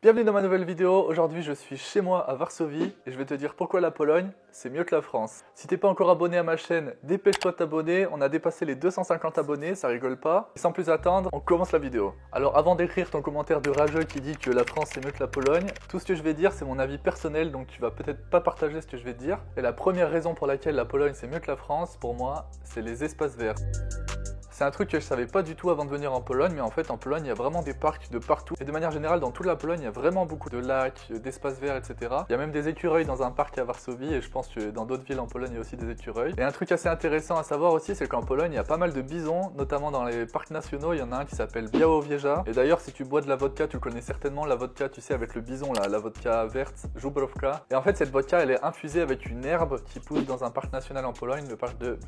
Bienvenue dans ma nouvelle vidéo. Aujourd'hui je suis chez moi à Varsovie et je vais te dire pourquoi la Pologne c'est mieux que la France. Si t'es pas encore abonné à ma chaîne, dépêche-toi de t'abonner, on a dépassé les 250 abonnés, ça rigole pas. Et sans plus attendre, on commence la vidéo. Alors avant d'écrire ton commentaire de rageux qui dit que la France c'est mieux que la Pologne, tout ce que je vais dire c'est mon avis personnel, donc tu vas peut-être pas partager ce que je vais te dire. Et la première raison pour laquelle la Pologne c'est mieux que la France, pour moi, c'est les espaces verts. C'est un truc que je savais pas du tout avant de venir en Pologne, mais en fait en Pologne il y a vraiment des parcs de partout. Et de manière générale dans toute la Pologne il y a vraiment beaucoup de lacs, d'espaces verts, etc. Il y a même des écureuils dans un parc à Varsovie et je pense que dans d'autres villes en Pologne il y a aussi des écureuils. Et un truc assez intéressant à savoir aussi c'est qu'en Pologne il y a pas mal de bisons, notamment dans les parcs nationaux, il y en a un qui s'appelle Białowieża. Et d'ailleurs si tu bois de la vodka, tu connais certainement la vodka, tu sais avec le bison là, la vodka verte, Żubrówka. Et en fait cette vodka elle est infusée avec une herbe qui pousse dans un parc national en Pologne, le parc de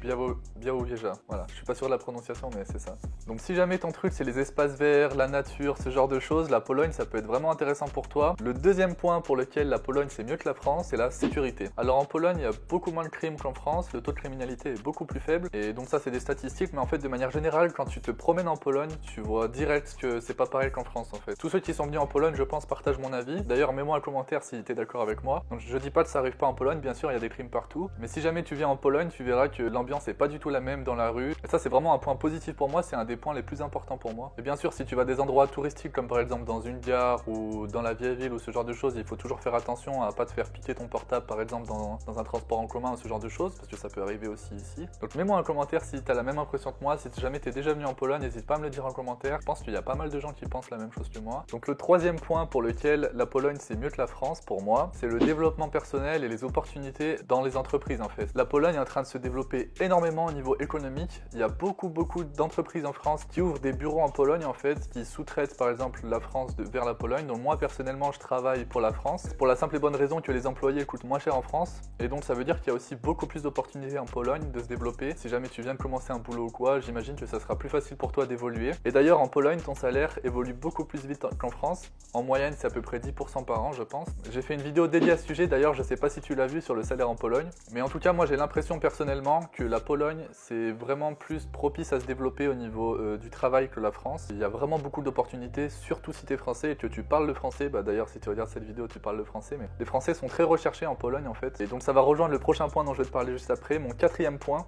Białowieża. Voilà, je suis pas sûr de la prononciation mais c'est ça. Donc si jamais ton truc c'est les espaces verts, la nature, ce genre de choses, la Pologne ça peut être vraiment intéressant pour toi. Le deuxième point pour lequel la Pologne c'est mieux que la France, c'est la sécurité. Alors en Pologne il y a beaucoup moins de crimes qu'en France, le taux de criminalité est beaucoup plus faible et donc ça c'est des statistiques, mais en fait de manière générale quand tu te promènes en Pologne, tu vois direct que c'est pas pareil qu'en France en fait. Tous ceux qui sont venus en Pologne je pense partagent mon avis, d'ailleurs mets-moi un commentaire si t'es d'accord avec moi. Donc je dis pas que ça arrive pas en Pologne, bien sûr il y a des crimes partout, mais si jamais tu viens en Pologne tu verras que l'ambiance est pas du tout la même dans la rue, et ça c'est vraiment un point positif pour moi, c'est un des points les plus importants pour moi. Et bien sûr, si tu vas à des endroits touristiques comme par exemple dans une gare ou dans la vieille ville ou ce genre de choses, il faut toujours faire attention à pas te faire piquer ton portable par exemple dans un transport en commun ou ce genre de choses, parce que ça peut arriver aussi ici. Donc mets-moi un commentaire si tu as la même impression que moi, si jamais tu es déjà venu en Pologne, n'hésite pas à me le dire en commentaire. Je pense qu'il y a pas mal de gens qui pensent la même chose que moi. Donc le troisième point pour lequel la Pologne c'est mieux que la France pour moi, c'est le développement personnel et les opportunités dans les entreprises en fait. La Pologne est en train de se développer énormément au niveau économique. Il y a beaucoup d'entreprises en France qui ouvrent des bureaux en Pologne en fait, qui sous-traitent par exemple la France vers la Pologne. Donc moi personnellement je travaille pour la France, pour la simple et bonne raison que les employés coûtent moins cher en France, et donc ça veut dire qu'il y a aussi beaucoup plus d'opportunités en Pologne de se développer. Si jamais tu viens de commencer un boulot ou quoi, j'imagine que ça sera plus facile pour toi d'évoluer. Et d'ailleurs en Pologne ton salaire évolue beaucoup plus vite qu'en France, en moyenne c'est à peu près 10% par an je pense. J'ai fait une vidéo dédiée à ce sujet, d'ailleurs je sais pas si tu l'as vu sur le salaire en Pologne, mais en tout cas moi j'ai l'impression personnellement que la Pologne c'est vraiment plus propice à se développer au niveau du travail que la France. Il y a vraiment beaucoup d'opportunités, surtout si tu es français et que tu parles le français. Bah d'ailleurs si tu regardes cette vidéo tu parles le français, mais les français sont très recherchés en Pologne en fait. Et donc ça va rejoindre le prochain point dont je vais te parler juste après, mon quatrième point,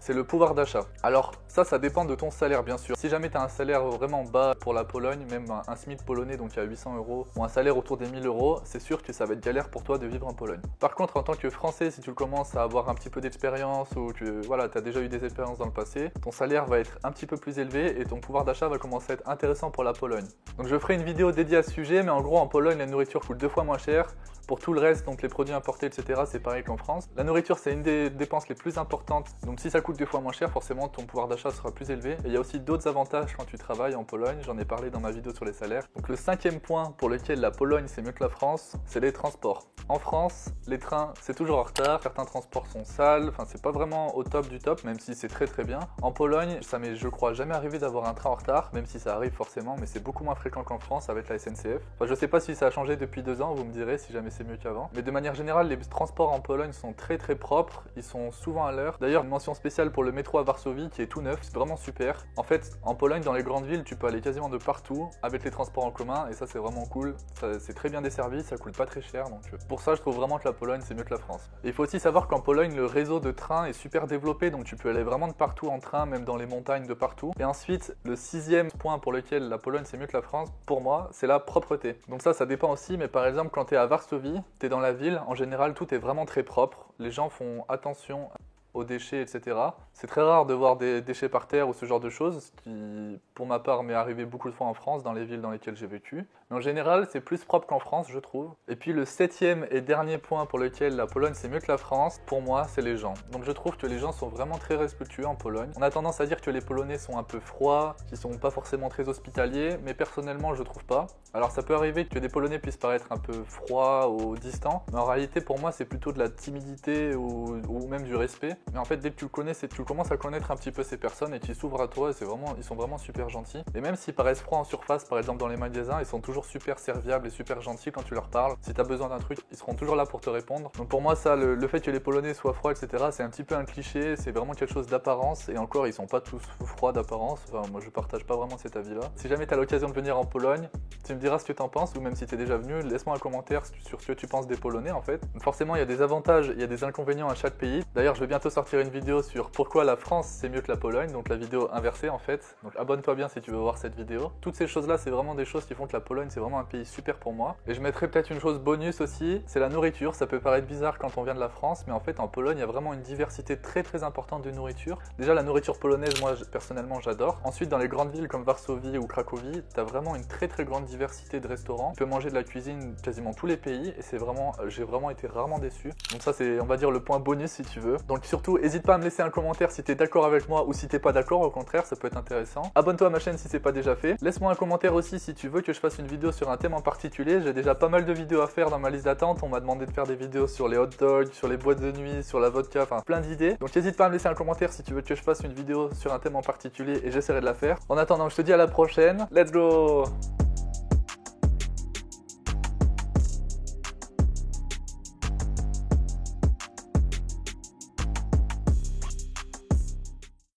c'est le pouvoir d'achat. Alors ça dépend de ton salaire bien sûr. Si jamais tu as un salaire vraiment bas pour la Pologne, même un SMIC polonais donc à 800 € ou un salaire autour des 1000 €, c'est sûr que ça va être galère pour toi de vivre en Pologne. Par contre en tant que français, si tu commences à avoir un petit peu d'expérience ou que voilà, tu as déjà eu des expériences dans le passé, ton salaire va être un petit peu plus élevé et ton pouvoir d'achat va commencer à être intéressant pour la Pologne. Donc je ferai une vidéo dédiée à ce sujet, mais en gros en Pologne la nourriture coûte 2 fois moins cher. Pour tout le reste, donc les produits importés, etc., c'est pareil qu'en France. La nourriture, c'est une des dépenses les plus importantes. Donc si ça coûte 2 fois moins cher, forcément ton pouvoir d'achat sera plus élevé. Et il y a aussi d'autres avantages quand tu travailles en Pologne. J'en ai parlé dans ma vidéo sur les salaires. Donc le cinquième point pour lequel la Pologne c'est mieux que la France, c'est les transports. En France, les trains, c'est toujours en retard. Certains transports sont sales. Enfin, c'est pas vraiment au top du top, même si c'est très bien. En Pologne, ça m'est, je crois, jamais arrivé d'avoir un train en retard, même si ça arrive forcément, mais c'est beaucoup moins fréquent qu'en France avec la SNCF. Enfin, je sais pas si ça a changé depuis 2 ans, vous me direz si jamais c'est mieux qu'avant. Mais de manière générale, les transports en Pologne sont très propres, ils sont souvent à l'heure. D'ailleurs, une mention spéciale pour le métro à Varsovie qui est tout neuf, c'est vraiment super. En fait, en Pologne, dans les grandes villes, tu peux aller quasiment de partout avec les transports en commun et ça c'est vraiment cool. C'est très bien desservi, ça coûte pas très cher, donc pour ça je trouve vraiment que la Pologne c'est mieux que la France. Et il faut aussi savoir qu'en Pologne, le réseau de trains est super développé, donc tu peux aller vraiment de partout en train, même dans les montagnes de partout. Et ensuite, le sixième point pour lequel la Pologne c'est mieux que la France, pour moi, c'est la propreté. Donc ça dépend aussi, mais par exemple quand tu es à Varsovie, tu es dans la ville, en général tout est vraiment très propre, les gens font attention aux déchets, etc. C'est très rare de voir des déchets par terre ou ce genre de choses, ce qui, pour ma part, m'est arrivé beaucoup de fois en France, dans les villes dans lesquelles j'ai vécu. Mais en général, c'est plus propre qu'en France, je trouve. Et puis le septième et dernier point pour lequel la Pologne c'est mieux que la France, pour moi, c'est les gens. Donc je trouve que les gens sont vraiment très respectueux en Pologne. On a tendance à dire que les Polonais sont un peu froids, qu'ils sont pas forcément très hospitaliers, mais personnellement, je trouve pas. Alors ça peut arriver que des Polonais puissent paraître un peu froids ou distants, mais en réalité, pour moi, c'est plutôt de la timidité ou même du respect. Mais en fait, dès que tu le connais, tu commences à connaître un petit peu ces personnes et tu s'ouvres à toi et ils sont vraiment super gentils. Et même s'ils paraissent froids en surface, par exemple dans les magasins, ils sont toujours super serviables et super gentils quand tu leur parles. Si tu as besoin d'un truc, ils seront toujours là pour te répondre. Donc pour moi, ça, le fait que les Polonais soient froids, etc., c'est un petit peu un cliché, c'est vraiment quelque chose d'apparence. Et encore, ils sont pas tous froids d'apparence. Enfin, moi, je partage pas vraiment cet avis-là. Si jamais tu as l'occasion de venir en Pologne, tu me diras ce que tu en penses, ou même si tu es déjà venu, laisse-moi un commentaire sur ce que tu penses des Polonais en fait. Donc forcément, il y a des avantages, il y a des inconvénients à chaque pays. D'ailleurs, je vais bientôt sortir une vidéo sur pourquoi la France c'est mieux que la Pologne, donc la vidéo inversée en fait. Donc abonne-toi bien si tu veux voir cette vidéo. Toutes ces choses-là, c'est vraiment des choses qui font que la Pologne c'est vraiment un pays super pour moi. Et je mettrai peut-être une chose bonus aussi, c'est la nourriture. Ça peut paraître bizarre quand on vient de la France, mais en fait en Pologne, il y a vraiment une diversité très importante de nourriture. Déjà, la nourriture polonaise, moi personnellement, j'adore. Ensuite, dans les grandes villes comme Varsovie ou Cracovie, t'as vraiment une très grande diversité de restaurants. Tu peux manger de la cuisine quasiment tous les pays et c'est vraiment, j'ai vraiment été rarement déçu. Donc ça, c'est, on va dire, le point bonus si tu veux. Donc surtout, n'hésite pas à me laisser un commentaire si t'es d'accord avec moi ou si t'es pas d'accord, au contraire, ça peut être intéressant. Abonne-toi à ma chaîne si c'est pas déjà fait. Laisse-moi un commentaire aussi si tu veux que je fasse une vidéo sur un thème en particulier. J'ai déjà pas mal de vidéos à faire dans ma liste d'attente. On m'a demandé de faire des vidéos sur les hot dogs, sur les boîtes de nuit, sur la vodka, enfin plein d'idées. Donc n'hésite pas à me laisser un commentaire si tu veux que je fasse une vidéo sur un thème en particulier et j'essaierai de la faire. En attendant, je te dis à la prochaine. Let's go!